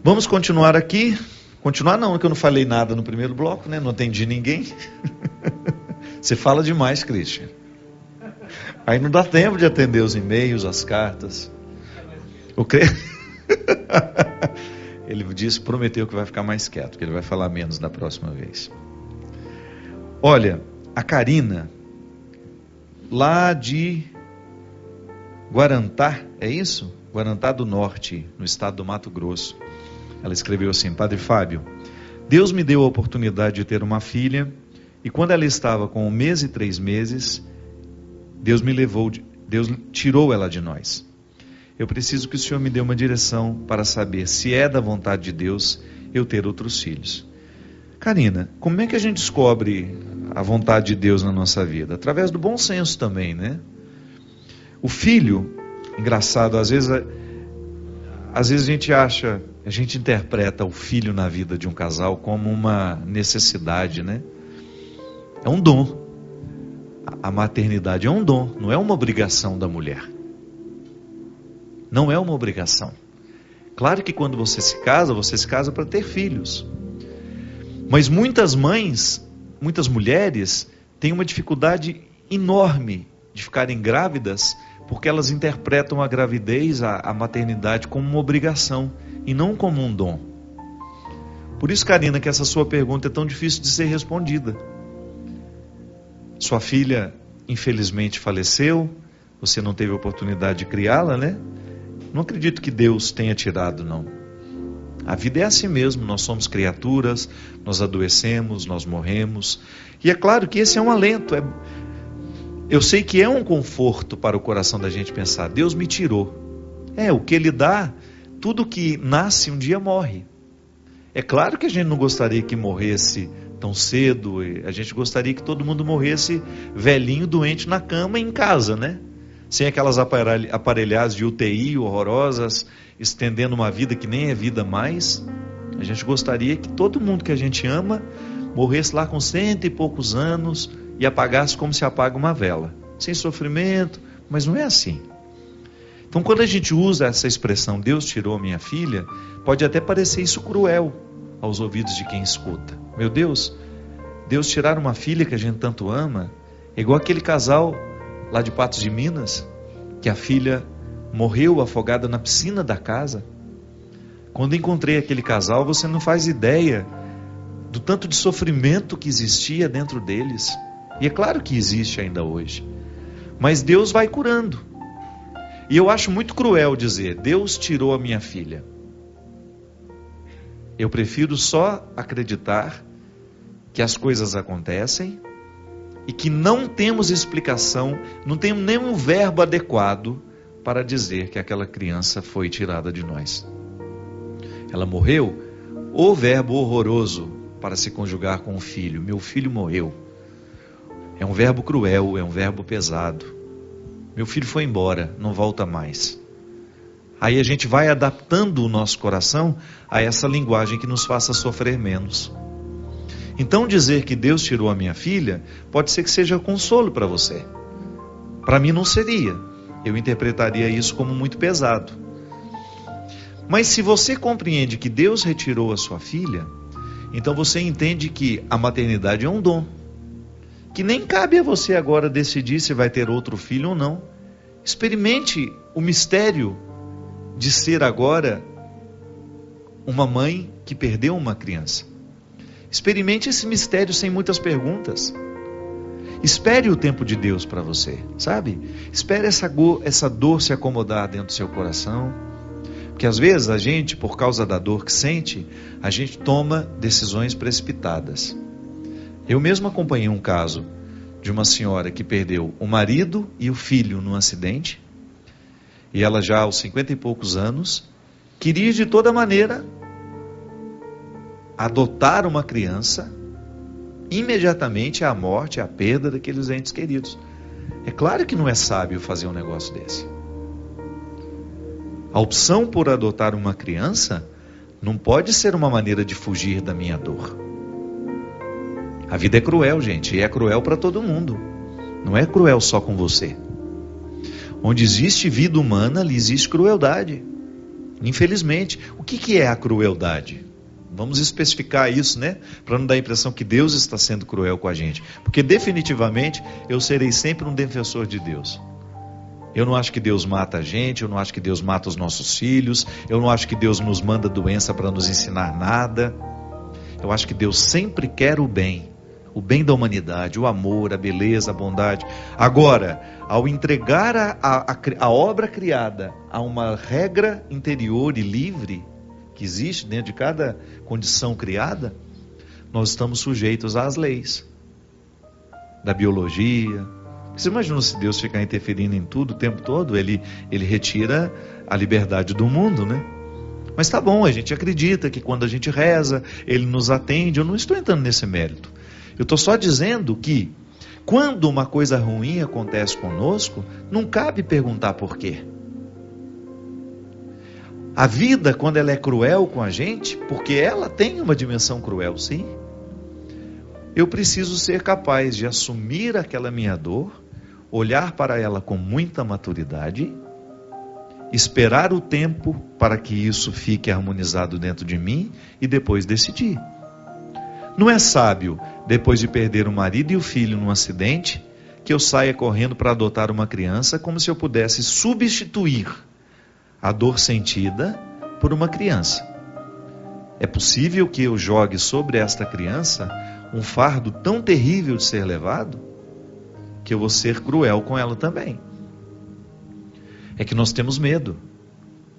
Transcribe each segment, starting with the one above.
Vamos continuar aqui. Continuar não, que eu não falei nada no primeiro bloco, né? Não atendi ninguém. Você fala demais, Christian. Aí não dá tempo de atender os e-mails, as cartas. Ele disse, prometeu que vai ficar mais quieto, que ele vai falar menos da próxima vez. Olha, a Karina, lá de Guarantá, é isso? Guarantá do Norte, no estado do Mato Grosso. Ela escreveu assim: Padre Fábio, Deus me deu a oportunidade de ter uma filha, e quando ela estava com 1 mês e 3 meses, Deus tirou ela de nós. Eu preciso que o Senhor me dê uma direção para saber se é da vontade de Deus eu ter outros filhos. Karina, como é que a gente descobre a vontade de Deus na nossa vida? Através do bom senso também, né? O filho, engraçado, às vezes a gente interpreta o filho na vida de um casal como uma necessidade, né? É um dom. A maternidade é um dom, não é uma obrigação da mulher. Não é uma obrigação. Claro que quando você se casa para ter filhos. Mas muitas mães, muitas mulheres, têm uma dificuldade enorme de ficarem grávidas, porque elas interpretam a gravidez, a maternidade, como uma obrigação e não como um dom. Por isso, Karina, que essa sua pergunta é tão difícil de ser respondida. Sua filha, infelizmente, faleceu, você não teve a oportunidade de criá-la, né? Não acredito que Deus tenha tirado, não. A vida é assim mesmo, nós somos criaturas, nós adoecemos, nós morremos. E é claro que esse é um alento. Eu sei que é um conforto para o coração da gente pensar, Deus me tirou. O que Ele dá, tudo que nasce um dia morre. É claro que a gente não gostaria que morresse tão cedo, a gente gostaria que todo mundo morresse velhinho, doente na cama em casa, né? Sem aquelas aparelhagens de UTI horrorosas, estendendo uma vida que nem é vida mais. A gente gostaria que todo mundo que a gente ama morresse lá com 100 e poucos anos e apagasse como se apaga uma vela, sem sofrimento, mas não é assim. Então, quando a gente usa essa expressão, Deus tirou minha filha, pode até parecer isso cruel aos ouvidos de quem escuta. Meu Deus tirar uma filha que a gente tanto ama, é igual aquele casal lá de Patos de Minas, que a filha morreu afogada na piscina da casa. Quando encontrei aquele casal, você não faz ideia do tanto de sofrimento que existia dentro deles. E é claro que existe ainda hoje. Mas Deus vai curando. E eu acho muito cruel dizer, Deus tirou a minha filha. Eu prefiro só acreditar que as coisas acontecem e que não temos explicação, não temos nenhum verbo adequado para dizer que aquela criança foi tirada de nós. Ela morreu, o verbo horroroso para se conjugar com o filho, meu filho morreu. É um verbo cruel, é um verbo pesado. Meu filho foi embora, não volta mais. Aí a gente vai adaptando o nosso coração a essa linguagem que nos faça sofrer menos. Então dizer que Deus tirou a minha filha, pode ser que seja consolo para você. Para mim não seria. Eu interpretaria isso como muito pesado. Mas se você compreende que Deus retirou a sua filha, então você entende que a maternidade é um dom. Que nem cabe a você agora decidir se vai ter outro filho ou não. Experimente o mistério de ser agora uma mãe que perdeu uma criança. Experimente esse mistério sem muitas perguntas. Espere o tempo de Deus para você, sabe? Espere essa dor se acomodar dentro do seu coração. Porque às vezes a gente, por causa da dor que sente, a gente toma decisões precipitadas. Eu mesmo acompanhei um caso de uma senhora que perdeu o marido e o filho num acidente. E ela já aos 50 e poucos anos, queria de toda maneira adotar uma criança, imediatamente à morte, à perda daqueles entes queridos. É claro que não é sábio fazer um negócio desse. A opção por adotar uma criança não pode ser uma maneira de fugir da minha dor. A vida é cruel, gente, e é cruel para todo mundo. Não é cruel só com você. Onde existe vida humana, ali existe crueldade. Infelizmente, o que é a crueldade? Vamos especificar isso, né? Para não dar a impressão que Deus está sendo cruel com a gente. Porque definitivamente eu serei sempre um defensor de Deus. Eu não acho que Deus mata a gente, eu não acho que Deus mata os nossos filhos, eu não acho que Deus nos manda doença para nos ensinar nada. Eu acho que Deus sempre quer o bem da humanidade, o amor, a beleza, a bondade. Agora, ao entregar a obra criada a uma regra interior e livre, que existe dentro de cada condição criada, nós estamos sujeitos às leis da biologia. Você imagina se Deus ficar interferindo em tudo o tempo todo? Ele retira a liberdade do mundo, né? Mas tá bom, a gente acredita que quando a gente reza, Ele nos atende. Eu não estou entrando nesse mérito. Eu estou só dizendo que quando uma coisa ruim acontece conosco, não cabe perguntar por quê. A vida, quando ela é cruel com a gente, porque ela tem uma dimensão cruel, sim, eu preciso ser capaz de assumir aquela minha dor, olhar para ela com muita maturidade, esperar o tempo para que isso fique harmonizado dentro de mim e depois decidir. Não é sábio, depois de perder o marido e o filho num acidente, que eu saia correndo para adotar uma criança como se eu pudesse substituir a dor sentida por uma criança. É possível que eu jogue sobre esta criança um fardo tão terrível de ser levado, que eu vou ser cruel com ela também. É que nós temos medo.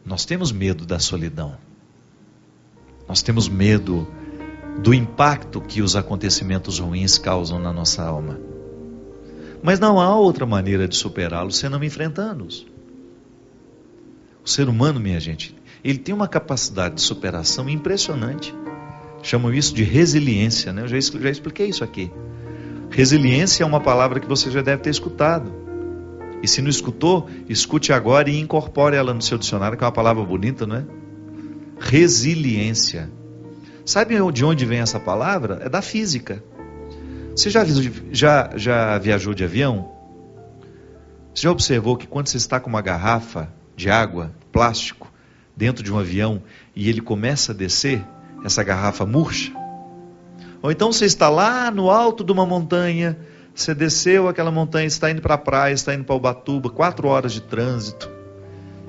Nós temos medo da solidão. Nós temos medo do impacto que os acontecimentos ruins causam na nossa alma. Mas não há outra maneira de superá-los senão enfrentando-os. O ser humano, minha gente, ele tem uma capacidade de superação impressionante. Chamam isso de resiliência, né? Eu já expliquei isso aqui. Resiliência é uma palavra que você já deve ter escutado. E se não escutou, escute agora e incorpore ela no seu dicionário, que é uma palavra bonita, não é? Resiliência. Sabe de onde vem essa palavra? É da física. Você já viajou de avião? Você já observou que quando você está com uma garrafa de água, plástico, dentro de um avião, e ele começa a descer, essa garrafa murcha? Ou então você está lá no alto de uma montanha, você desceu aquela montanha, está indo para a praia, está indo para Ubatuba, 4 horas de trânsito,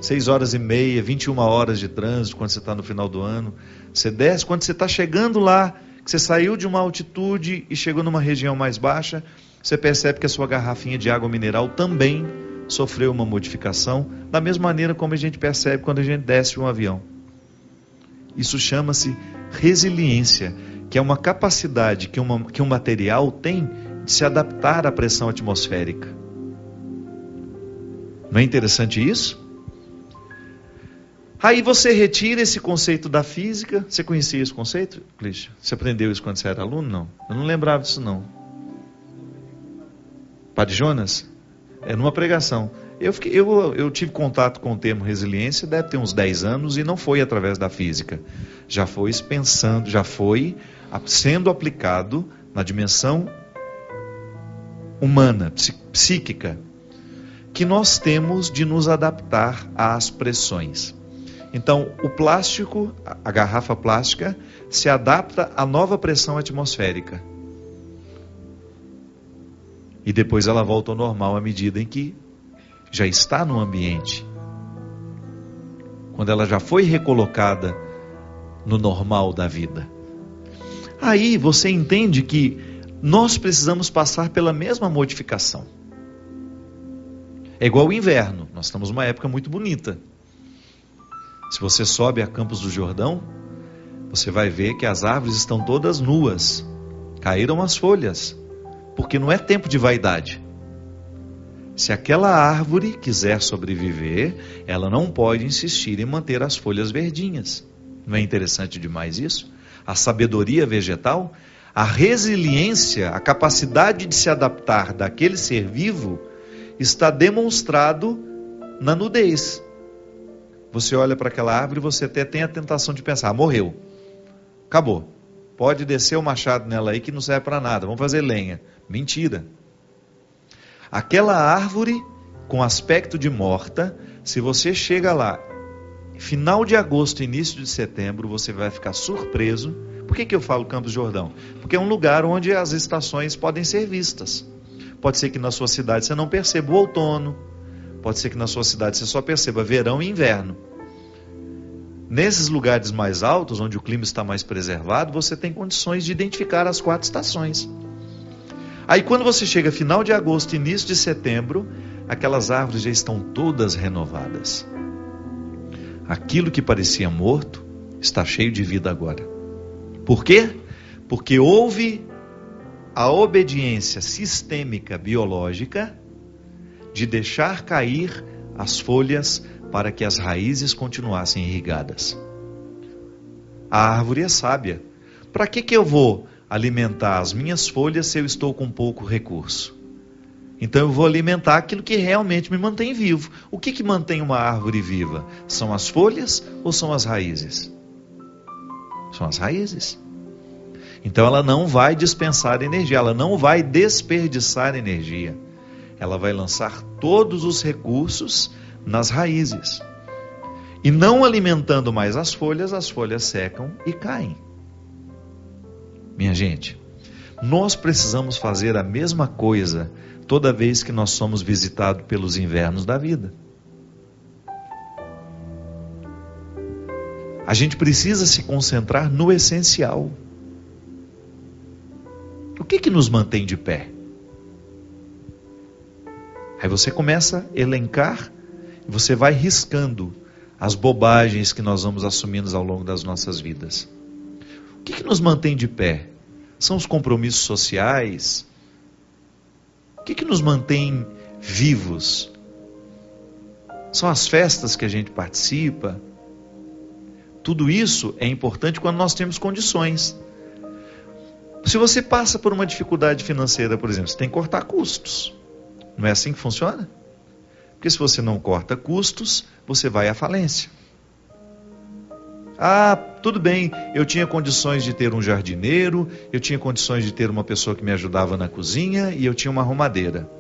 6 horas e meia, 21 horas de trânsito, quando você está no final do ano. Você desce, quando você está chegando lá, que você saiu de uma altitude e chegou numa região mais baixa, você percebe que a sua garrafinha de água mineral também sofreu uma modificação, da mesma maneira como a gente percebe quando a gente desce de um avião. Isso chama-se resiliência, que é uma capacidade que um material tem de se adaptar à pressão atmosférica. Não é interessante isso? Aí você retira esse conceito da física. Você conhecia esse conceito, Clício? Você aprendeu isso quando você era aluno? Não. Eu não lembrava disso, não. Padre Jonas? É numa pregação. Eu tive contato com o termo resiliência, deve ter uns 10 anos, e não foi através da física. Já foi sendo aplicado na dimensão humana, psíquica, que nós temos de nos adaptar às pressões. Então, o plástico, a garrafa plástica, se adapta à nova pressão atmosférica. E depois ela volta ao normal à medida em que já está no ambiente. Quando ela já foi recolocada no normal da vida. Aí você entende que nós precisamos passar pela mesma modificação. É igual o inverno. Nós estamos numa época muito bonita. Se você sobe a Campos do Jordão, você vai ver que as árvores estão todas nuas. Caíram as folhas. Porque não é tempo de vaidade. Se aquela árvore quiser sobreviver, ela não pode insistir em manter as folhas verdinhas. Não é interessante demais isso? A sabedoria vegetal, a resiliência, a capacidade de se adaptar daquele ser vivo, está demonstrado na nudez. Você olha para aquela árvore e você até tem a tentação de pensar, morreu, acabou. Pode descer o machado nela aí que não serve para nada, vamos fazer lenha. Mentira. Aquela árvore com aspecto de morta, se você chega lá, final de agosto, início de setembro, você vai ficar surpreso. Por que eu falo Campos do Jordão? Porque é um lugar onde as estações podem ser vistas. Pode ser que na sua cidade você não perceba o outono, pode ser que na sua cidade você só perceba verão e inverno. Nesses lugares mais altos, onde o clima está mais preservado, você tem condições de identificar as 4 estações. Aí quando você chega final de agosto, início de setembro, aquelas árvores já estão todas renovadas. Aquilo que parecia morto está cheio de vida agora. Por quê? Porque houve a obediência sistêmica biológica de deixar cair as folhas para que as raízes continuassem irrigadas. A árvore é sábia. Para que eu vou alimentar as minhas folhas se eu estou com pouco recurso? Então eu vou alimentar aquilo que realmente me mantém vivo. O que mantém uma árvore viva? São as folhas ou são as raízes? São as raízes. Então ela não vai dispensar energia, ela não vai desperdiçar energia. Ela vai lançar todos os recursos nas raízes. E não alimentando mais as folhas secam e caem. Minha gente, nós precisamos fazer a mesma coisa toda vez que nós somos visitados pelos invernos da vida. A gente precisa se concentrar no essencial. O que nos mantém de pé? Aí você começa a elencar, você vai riscando as bobagens que nós vamos assumindo ao longo das nossas vidas. O que nos mantém de pé? São os compromissos sociais? O que nos mantém vivos? São as festas que a gente participa? Tudo isso é importante quando nós temos condições. Se você passa por uma dificuldade financeira, por exemplo, você tem que cortar custos. Não é assim que funciona? Porque se você não corta custos, você vai à falência. Ah, tudo bem, eu tinha condições de ter um jardineiro, eu tinha condições de ter uma pessoa que me ajudava na cozinha e eu tinha uma arrumadeira.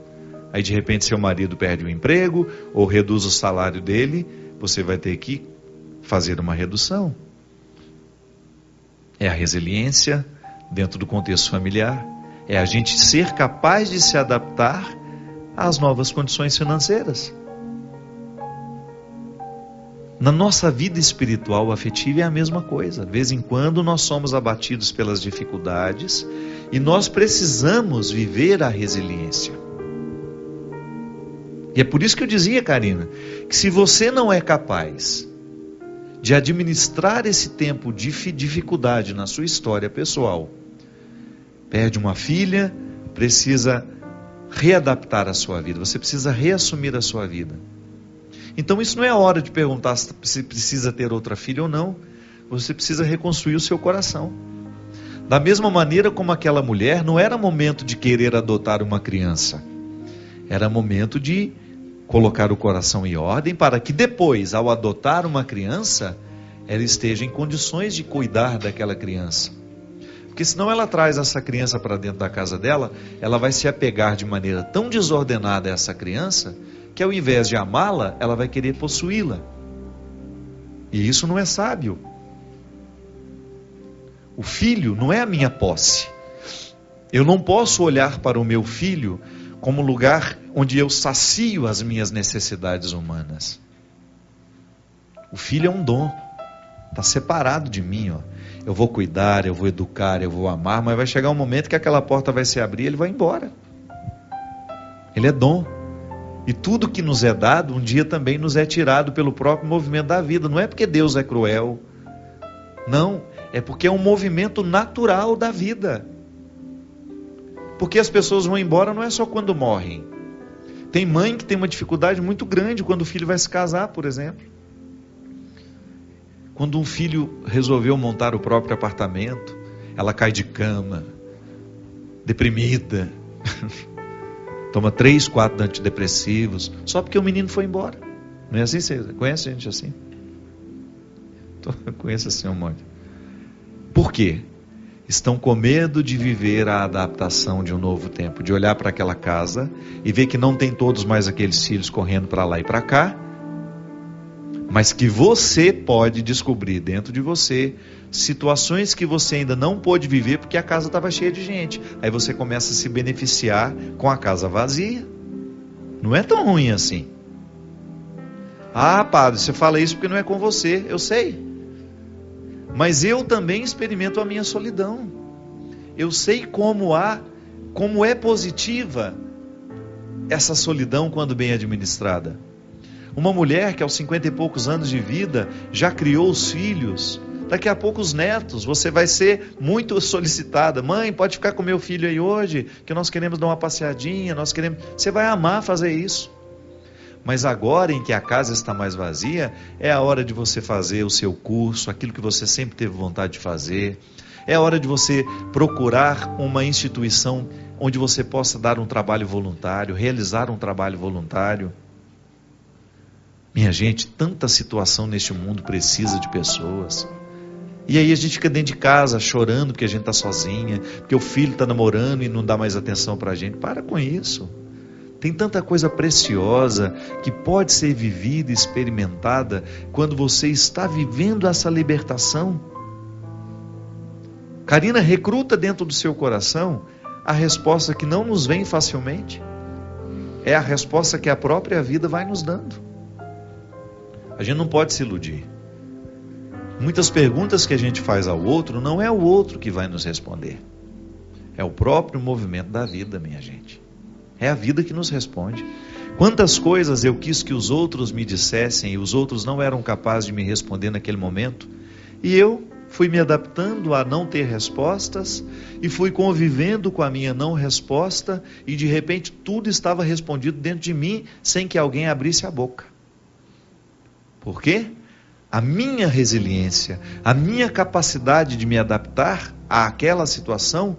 Aí de repente seu marido perde o emprego ou reduz o salário dele, você vai ter que fazer uma redução. É a resiliência dentro do contexto familiar, é a gente ser capaz de se adaptar às novas condições financeiras. Na nossa vida espiritual afetiva é a mesma coisa. De vez em quando nós somos abatidos pelas dificuldades e nós precisamos viver a resiliência. E é por isso que eu dizia, Karina, que se você não é capaz de administrar esse tempo de dificuldade na sua história pessoal, perde uma filha, precisa readaptar a sua vida, você precisa reassumir a sua vida. Então isso não é a hora de perguntar se precisa ter outra filha ou não. Você precisa reconstruir o seu coração. Da mesma maneira como aquela mulher, não era momento de querer adotar uma criança. Era momento de colocar o coração em ordem para que depois, ao adotar uma criança, ela esteja em condições de cuidar daquela criança. Porque senão ela traz essa criança para dentro da casa dela, ela vai se apegar de maneira tão desordenada a essa criança, que ao invés de amá-la, ela vai querer possuí-la. E isso não é sábio. O filho não é a minha posse. Eu não posso olhar para o meu filho como lugar onde eu sacio as minhas necessidades humanas. O filho é um dom. Está separado de mim. Eu vou cuidar, eu vou educar, eu vou amar, mas vai chegar um momento que aquela porta vai se abrir e ele vai embora. Ele é dom. E tudo que nos é dado, um dia também nos é tirado pelo próprio movimento da vida. Não é porque Deus é cruel. Não, é porque é um movimento natural da vida. Porque as pessoas vão embora não é só quando morrem. Tem mãe que tem uma dificuldade muito grande quando o filho vai se casar, por exemplo. Quando um filho resolveu montar o próprio apartamento, ela cai de cama, deprimida, toma 3, 4 antidepressivos, só porque o menino foi embora. Não é assim? Você conhece gente assim? Eu conheço assim um monte. Por quê? Estão com medo de viver a adaptação de um novo tempo, de olhar para aquela casa e ver que não tem todos mais aqueles filhos correndo para lá e para cá, mas que você pode descobrir dentro de você situações que você ainda não pôde viver porque a casa estava cheia de gente. Aí você começa a se beneficiar com a casa vazia. Não é tão ruim assim. Ah, padre, você fala isso porque não é com você. Eu sei. Mas eu também experimento a minha solidão. Eu sei como é positiva essa solidão quando bem administrada. Uma mulher que aos 50 e poucos anos de vida já criou os filhos, daqui a pouco os netos, você vai ser muito solicitada. Mãe, pode ficar com meu filho aí hoje, que nós queremos dar uma passeadinha, Você vai amar fazer isso. Mas agora em que a casa está mais vazia, é a hora de você fazer o seu curso, aquilo que você sempre teve vontade de fazer. É a hora de você procurar uma instituição onde você possa dar um trabalho voluntário, realizar um trabalho voluntário. Minha gente, tanta situação neste mundo precisa de pessoas. E aí a gente fica dentro de casa chorando porque a gente está sozinha, porque o filho está namorando e não dá mais atenção para a gente. Para com isso. Tem tanta coisa preciosa que pode ser vivida e experimentada quando você está vivendo essa libertação. Karina, recruta dentro do seu coração a resposta que não nos vem facilmente. É a resposta que a própria vida vai nos dando. A gente não pode se iludir. Muitas perguntas que a gente faz ao outro, não é o outro que vai nos responder. É o próprio movimento da vida, minha gente. É a vida que nos responde. Quantas coisas eu quis que os outros me dissessem e os outros não eram capazes de me responder naquele momento. E eu fui me adaptando a não ter respostas e fui convivendo com a minha não resposta e de repente tudo estava respondido dentro de mim sem que alguém abrisse a boca. Por quê? A minha resiliência, a minha capacidade de me adaptar àquela situação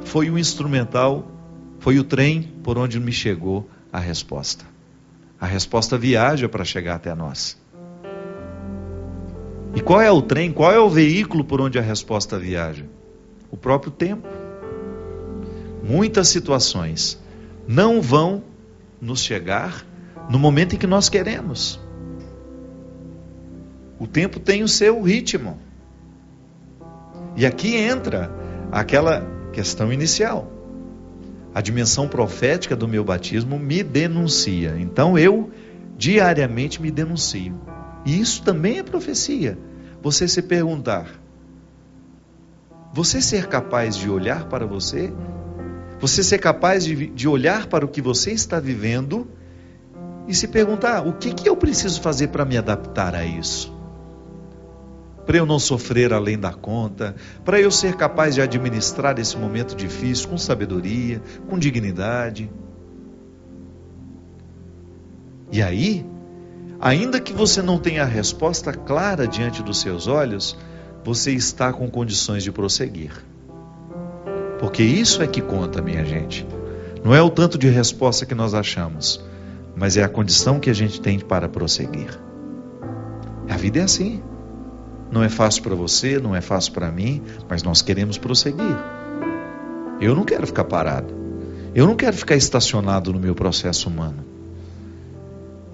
foi o instrumental, foi o trem por onde me chegou a resposta. A resposta viaja para chegar até nós. E qual é o trem, qual é o veículo por onde a resposta viaja? O próprio tempo. Muitas situações não vão nos chegar no momento em que nós queremos. O tempo tem o seu ritmo. E aqui entra aquela questão inicial. A dimensão profética do meu batismo me denuncia. Então eu diariamente me denuncio. E isso também é profecia. Você se perguntar, você ser capaz de olhar para você? Você ser capaz de olhar para o que você está vivendo e se perguntar, o que eu preciso fazer para me adaptar a isso? Para eu não sofrer além da conta, para eu ser capaz de administrar esse momento difícil com sabedoria, com dignidade. E aí, ainda que você não tenha a resposta clara diante dos seus olhos, você está com condições de prosseguir. Porque isso é que conta, minha gente. Não é o tanto de resposta que nós achamos, mas é a condição que a gente tem para prosseguir. A vida é assim. Não é fácil para você, não é fácil para mim, mas nós queremos prosseguir. Eu não quero ficar parado. Eu não quero ficar estacionado no meu processo humano.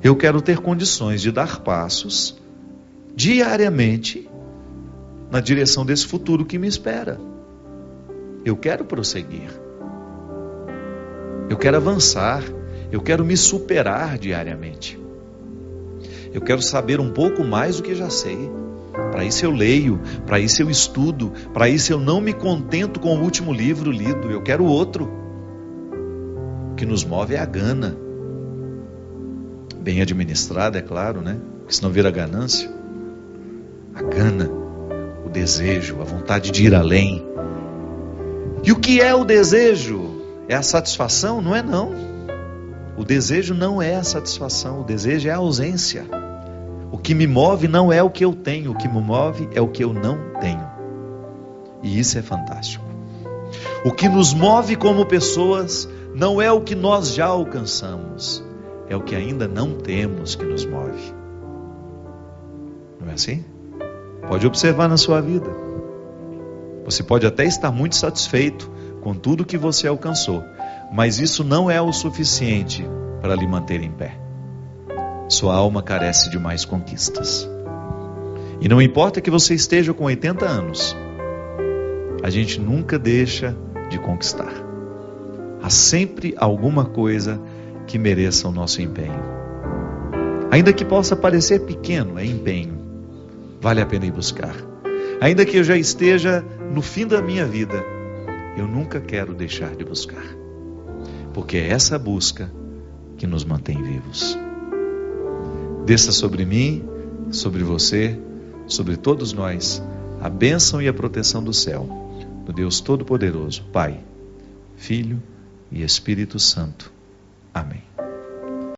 Eu quero ter condições de dar passos diariamente na direção desse futuro que me espera. Eu quero prosseguir. Eu quero avançar. Eu quero me superar diariamente. Eu quero saber um pouco mais do que já sei. Para isso eu leio, para isso eu estudo, para isso eu não me contento com o último livro lido, eu quero outro. O que nos move é a gana. Bem administrada, é claro, né? Porque senão vira ganância. A gana, o desejo, a vontade de ir além. E o que é o desejo? É a satisfação? Não é não. O desejo não é a satisfação, o desejo é a ausência. O que me move não é o que eu tenho, o que me move é o que eu não tenho. E isso é fantástico. O que nos move como pessoas não é o que nós já alcançamos, é o que ainda não temos que nos move. Não é assim? Pode observar na sua vida. Você pode até estar muito satisfeito com tudo que você alcançou, mas isso não é o suficiente para lhe manter em pé. sua alma carece de mais conquistas. E não importa que você esteja com 80 anos, a gente nunca deixa de conquistar. Há sempre alguma coisa que mereça o nosso empenho. Ainda que possa parecer pequeno, é empenho. Vale a pena ir buscar. Ainda que eu já esteja no fim da minha vida, eu nunca quero deixar de buscar. Porque é essa busca que nos mantém vivos. Desça sobre mim, sobre você, sobre todos nós, a bênção e a proteção do céu, do Deus Todo-Poderoso, Pai, Filho e Espírito Santo. Amém.